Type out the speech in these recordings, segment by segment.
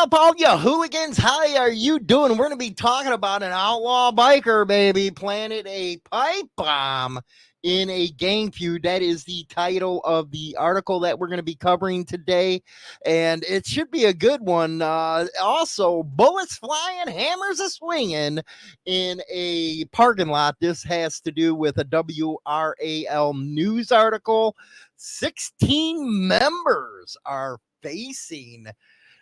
up, all you hooligans? How are you doing? We're going to be talking about an outlaw biker, baby, planted a pipe bomb in a gang feud. That is the title of the article that we're going to be covering today, and it should be a good one. Also, bullets flying, hammers a swinging in a parking lot. This has to do with a WRAL news article. 16 members are facing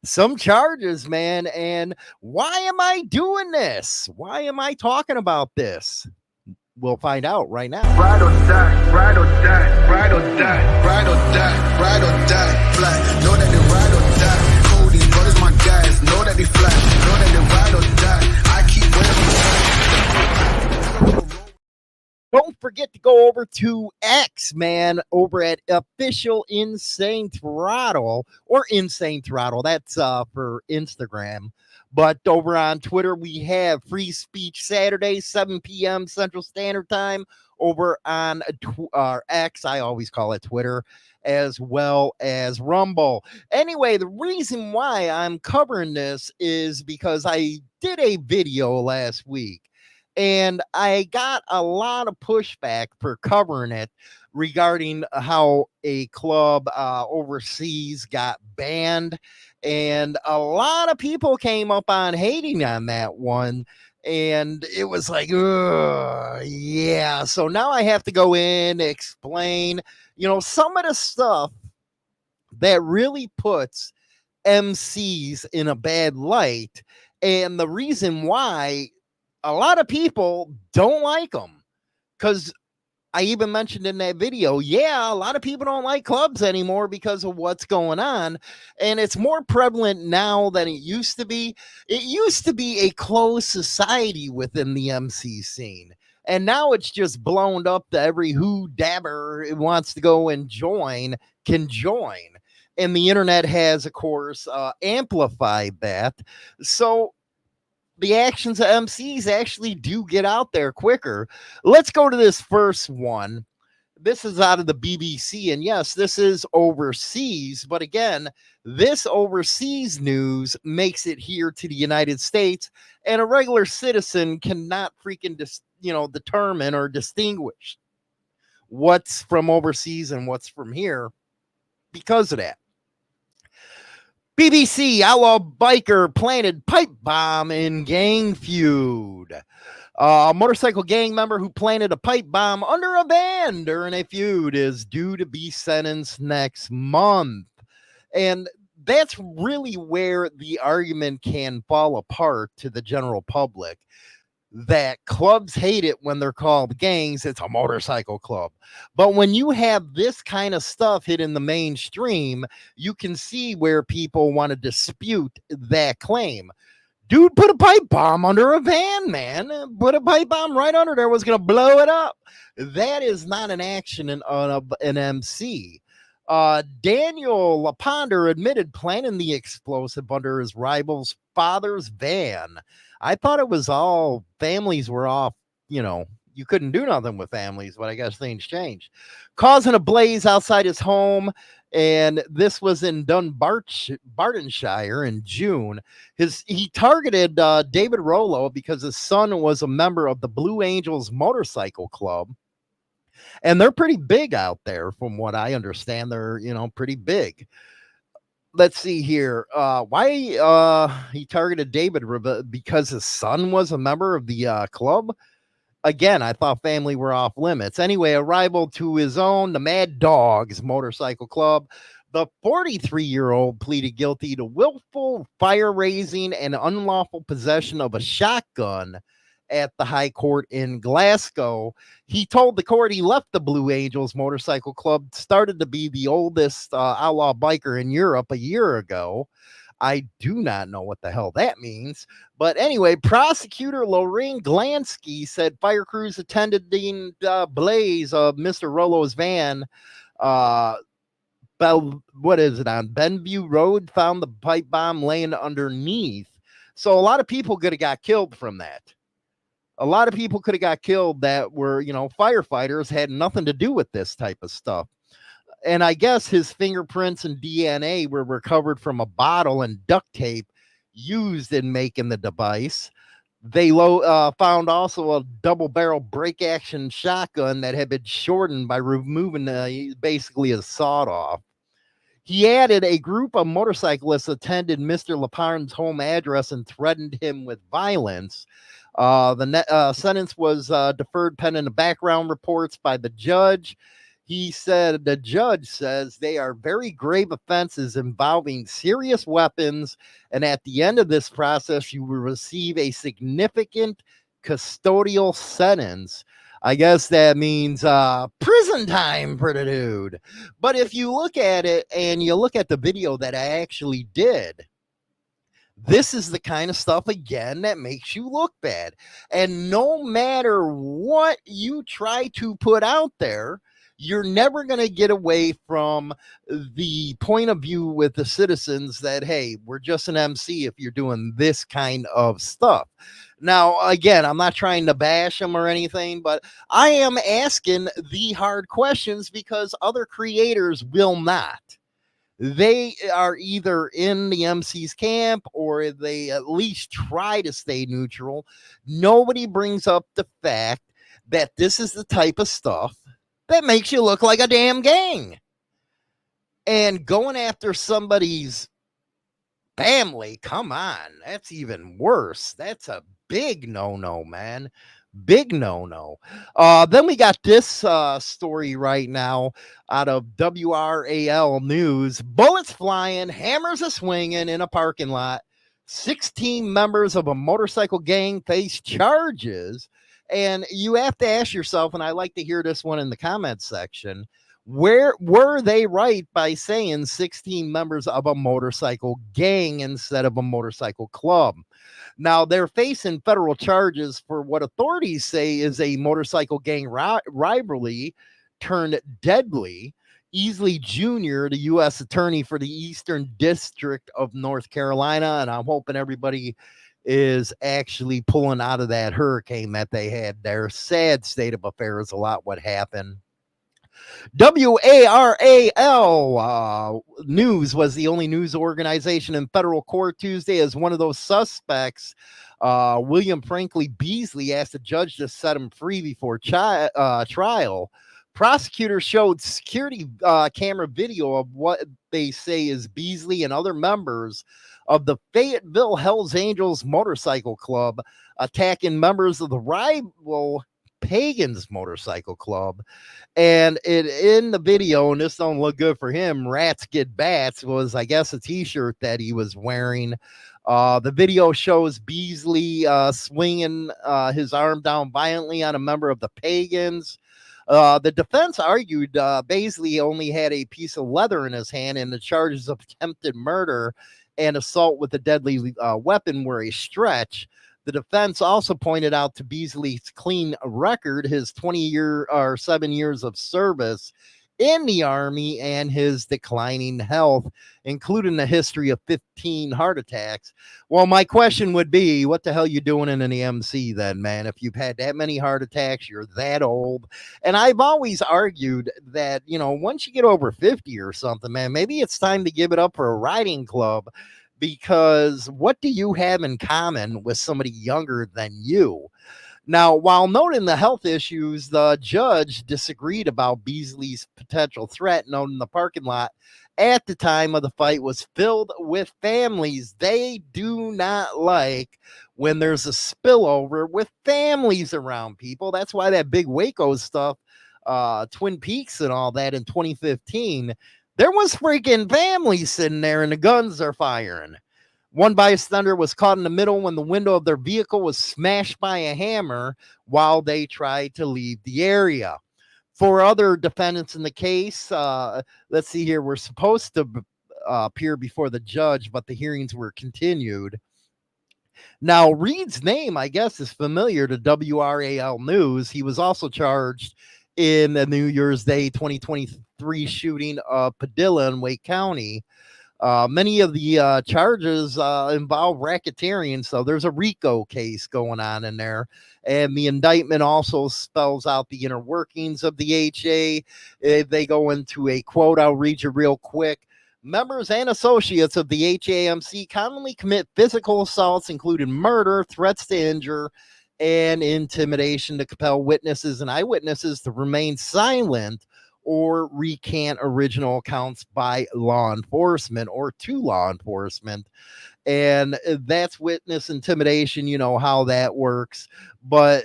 some charges, man. And why am I doing this? Why am I talking about this? We'll find out right now. Ride or die, ride or die, ride or die, ride or die, ride or die, fly. Know that they ride or die. Cody, what is my guys? Know that they fly. Know that they ride or die. I keep waiting. Don't forget to go over to X, man, over at official Insane Throttle or Insane Throttle. That's for Instagram. But over on Twitter, we have Free Speech Saturday, 7 p.m. Central Standard Time. Over on X, I always call it Twitter, as well as Rumble. Anyway, the reason why I'm covering this is because I did a video last week. And I got a lot of pushback for covering it regarding how a club overseas got banned. And a lot of people came up on hating on that one. And it was like, yeah. So now I have to go in, explain, some of the stuff that really puts MCs in a bad light. And the reason why a lot of people don't like them, because I even mentioned in that video, a lot of people don't like clubs anymore because of what's going on. And it's more prevalent now than it used to be. It used to be a closed society within the MC scene. And now it's just blown up to every who dabber wants to go and join can join. And the internet has, of course, amplified that. So the actions of MCs actually do get out there quicker. Let's go to this first one. This is out of the BBC, and yes, this is overseas, but again, this overseas news makes it here to the United States, and a regular citizen cannot freaking determine or distinguish what's from overseas and what's from here because of that. BBC, outlaw biker planted pipe bomb in gang feud. A motorcycle gang member who planted a pipe bomb under a van during a feud is due to be sentenced next month. And that's really where the argument can fall apart to the general public. That clubs hate it when they're called gangs. It's a motorcycle club. But when you have this kind of stuff hit in the mainstream, you can see where people want to dispute that claim. Dude put a pipe bomb under a van, man. Put a pipe bomb right under there, was going to blow it up. That is not an action in an MC. Daniel Laponder admitted planting the explosive under his rival's father's van. I thought it was all families were off, you couldn't do nothing with families, but I guess things changed. Causing a blaze outside his home, and this was in Dunbartonshire in June. He targeted David Rollo because his son was a member of the Blue Angels Motorcycle Club. And they're pretty big out there, from what I understand. They're, pretty big. Let's see here. Why he targeted David? Because his son was a member of the club? Again, I thought family were off limits. Anyway, a rival to his own, the Mad Dogs Motorcycle Club. The 43-year-old pleaded guilty to willful fire-raising and unlawful possession of a shotgun at the High Court in Glasgow. He told the court he left the Blue Angels Motorcycle Club, started to be the oldest outlaw biker in Europe a year ago. I do not know what the hell that means. But anyway, prosecutor Lorraine Glansky said fire crews attended the blaze of Mr. Rollo's van. What is it, on Benview Road? Found the pipe bomb laying underneath. So a lot of people could have got killed from that. A lot of people could have got killed that were, firefighters, had nothing to do with this type of stuff. And I guess his fingerprints and DNA were recovered from a bottle and duct tape used in making the device. They found also a double-barrel break-action shotgun that had been shortened by removing basically a sawed-off. He added a group of motorcyclists attended Mr. Laponder's home address and threatened him with violence. The sentence was deferred pending the background reports by the judge. The judge says they are very grave offenses involving serious weapons, and at the end of this process, you will receive a significant custodial sentence. I guess that means prison time for the dude. But if you look at it and you look at the video that I actually did, this is the kind of stuff, again, that makes you look bad. And no matter what you try to put out there, you're never going to get away from the point of view with the citizens that, hey, we're just an MC if you're doing this kind of stuff. Now, again, I'm not trying to bash them or anything, but I am asking the hard questions because other creators will not. They are either in the MC's camp or they at least try to stay neutral. Nobody brings up the fact that this is the type of stuff that makes you look like a damn gang. And going after somebody's family, come on, that's even worse. That's a big no-no, man. Big no-no. Then we got this story right now out of WRAL News. Bullets flying, hammers a swinging in a parking lot. 16 members of a motorcycle gang face charges. And you have to ask yourself, and I like to hear this one in the comments section, where were they right by saying 16 members of a motorcycle gang instead of a motorcycle club? Now, they're facing federal charges for what authorities say is a motorcycle gang rivalry turned deadly. Easley Jr., the U.S. attorney for the Eastern District of North Carolina, and I'm hoping everybody is actually pulling out of that hurricane that they had there. Sad state of affairs, a lot what happened. WARAL News was the only news organization in federal court Tuesday as one of those suspects. William Franklin Beasley asked the judge to set him free before trial. Prosecutors showed security camera video of what they say is Beasley and other members of the Fayetteville Hells Angels Motorcycle Club attacking members of the rival Pagans Motorcycle Club. And in the video, and this don't look good for him, Rats Get Bats was, I guess, a t-shirt that he was wearing. The video shows Beasley swinging his arm down violently on a member of the Pagans. The defense argued Beasley only had a piece of leather in his hand, and the charges of attempted murder and assault with a deadly weapon were a stretch. The defense also pointed out to Beasley's clean record, his 7 years of service in the Army, and his declining health, including a history of 15 heart attacks. Well, my question would be, what the hell you doing in an EMC then, man? If you've had that many heart attacks, you're that old. And I've always argued that, once you get over 50 or something, man, maybe it's time to give it up for a riding club. Because what do you have in common with somebody younger than you? Now, while noting the health issues, the judge disagreed about Beasley's potential threat, noting the parking lot at the time of the fight was filled with families. They do not like when there's a spillover with families around, people. That's why that big Waco stuff, Twin Peaks and all that in 2015, there was freaking families sitting there and the guns are firing. One bystander was caught in the middle when the window of their vehicle was smashed by a hammer while they tried to leave the area. For other defendants in the case, let's see here, we're supposed to appear before the judge, but the hearings were continued. Now, Reed's name, I guess, is familiar to WRAL News. He was also charged in the New Year's Day 2023 shooting of Padilla in Wake County. Many of the charges involve racketeering, so there's a RICO case going on in there. And the indictment also spells out the inner workings of the HA. They go into a quote, I'll read you real quick. Members and associates of the HAMC commonly commit physical assaults, including murder, threats to injure, and intimidation to compel witnesses and eyewitnesses to remain silent or recant original accounts by law enforcement or to law enforcement. And that's witness intimidation, you know how that works. But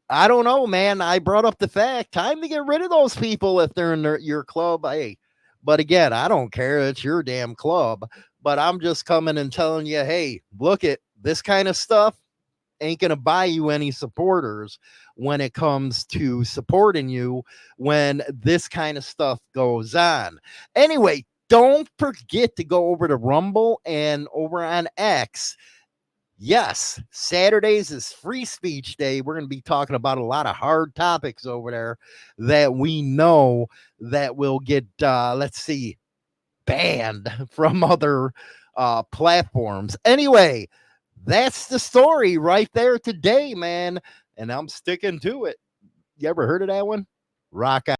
I don't know, man. I brought up the fact, time to get rid of those people if they're in your club. Hey, but again, I don't care. It's your damn club. But I'm just coming and telling you, hey, look at this kind of stuff ain't going to buy you any supporters when it comes to supporting you when this kind of stuff goes on. Anyway, don't forget to go over to Rumble and over on X. Yes, Saturdays is free speech day. We're going to be talking about a lot of hard topics over there that we know that will get, let's see, banned from other platforms. Anyway, that's the story right there today, man. And I'm sticking to it. You ever heard of that one? Rock out.